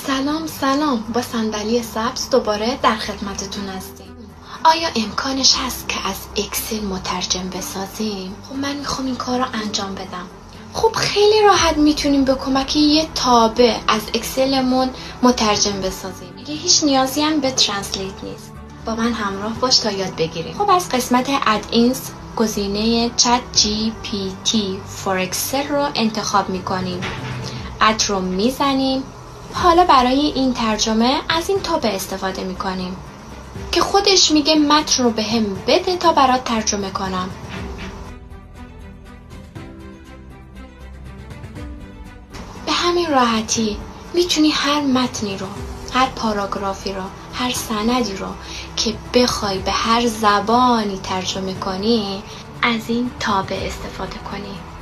سلام با صندلی سبز دوباره در خدمتتون هستیم. آیا امکانش هست که از اکسل مترجم بسازیم؟ خب من میخوام این کار رو انجام بدم. خب خیلی راحت میتونیم به کمک یه تابع از اکسلمون مترجم بسازیم. دیگه هیچ نیازی هم به ترنسلیت نیست. با من همراه باش تا یاد بگیریم. خب از قسمت ادینز گزینه چت جی پی تی فور اکسل رو انتخاب میکنیم. اد رو میزنیم. حالا برای این ترجمه از این تابع استفاده میکنیم که خودش میگه متن رو بهم بده تا برات ترجمه کنم. به همین راحتی میتونی هر متنی رو، هر پاراگرافی رو، هر سندی رو که بخوای به هر زبانی ترجمه کنی از این تابع استفاده کنی.